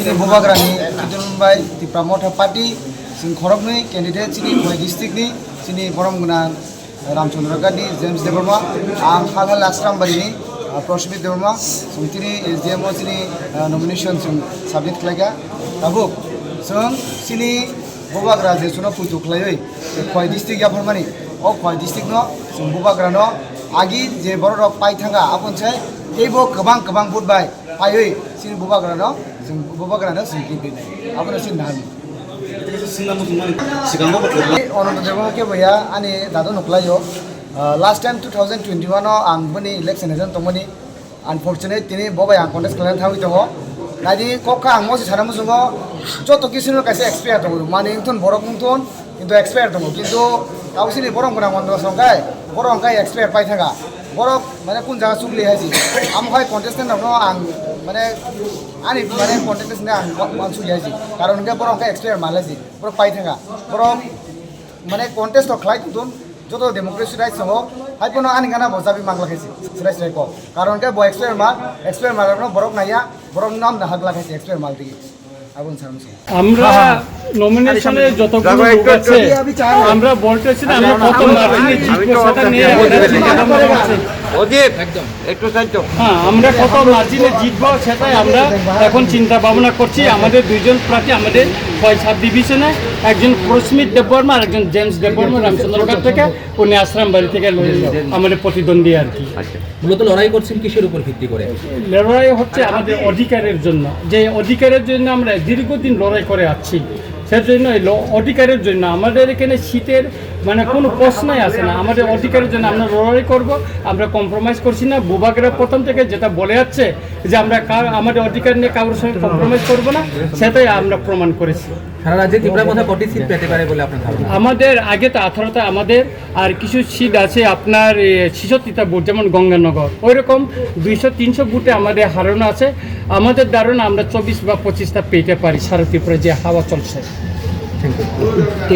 sini Bobagrani Kidulunbai di Pramotha Party sing khorokni candidate sini Khoi district ni sini Boromguna Ramchandra Gandhi James Deborma ang Khalhal Asrambari ni Proshmit Deborma sini SDMO sini nomination sing submit kelaga tabuk sini Bobagra je suno putu klayoi Khoi district ya formani o Khoi district no sing Bobagra no agi je borok pai thanga apun chai ebo kabang bud bai ayoi sini Bobagra no sing Bobagra no sing kipi apun sin nami Honorable Deborma ke bhaiya ani dado nuklayo last time 2021 no ang bani election ejan tomani unfortunate tini bobai ang contest klan thawi tongo nadi kokka ang mo saramu sungo joto kisino kaise expert tongo mani intun borok mungton কিন্তু expire দङ কিন্তু কাউসিনি বরং গোনা মন্দ সংকাই বরং কাই expire পাই থাকা বরক মানে কোন জায়গা চুকলি হাইছি আমখাই contestant ন আং মানে আনি মানে কন্টেস্টেন্ট আং মান চুলি হাইছি কারণ কে বরং কাই এক্সপায়ার মালাইছি বরক পাই থাকা বরং মানে কন্টেস্ট খাই তুন যত ডেমোক্রেসি রাইটস হো হাইপনো আনি গানা বজাবি মাংলা খাইছি সিরাই ক কারণ কে ব এক্সপায়ার মাল বরক নাইয়া বরক নাম না হাগলা খাইছি এক্সপায়ার মাল দিকে আমরা নমিনেশনে যতগুলো লোক আছে আমরা বলতেছি না আমরা কত মার্জিনে জিতবো সেটা নিয়ে হ্যাঁ আমরা কত মার্জিনে জিতবো সেটাই আমরা এখন চিন্তা ভাবনা করছি আমাদের দুইজন প্রার্থী আমাদের ৬ ডিভিশনে একজন প্রস্মিত দেববর্মা আর একজন জেমস দেববর্মা রামচন্দ্রগড় থেকে উনি আশ্রাম বাড়ি থেকে আমাদের প্রতিদ্বন্দ্বী আর কি মূলত লড়াই করছেন কিসের উপর ভিত্তি করে? লড়াই হচ্ছে আমাদের অধিকারের জন্য যে অধিকারের জন্য আমরা দীর্ঘদিন লড়াই করে আসছি সেজন্য অধিকারের জন্য আমাদের এখানে শীতের মানে কোনো প্রশ্নই আসে না আমাদের অধিকারের জন্য আমরা লড়াই করব আমরা কম্প্রোমাইজ করছি না বুবাগরা প্রথম থেকে যেটা বলে যাচ্ছে যে আমরা আমাদের অধিকার নিয়ে কারোর সঙ্গে কম্প্রোমাইজ করব না সেটাই আমরা প্রমাণ করেছি। সারা রাজ্যে ত্রিপুরার মধ্যে কটি সিট পেতে পারে বলে আপনার ধারণা? আমাদের আগে তো 18টা আমাদের আর কিছু সিট আছে আপনার 66টা বুথ যেমন গঙ্গানগর ওই রকম 200-300 বুথে আমাদের হারানো আছে আমাদের ধারণা আমরা 24 বা 25টা পেতে পারি সারা ত্রিপুরা যে হাওয়া চলছে।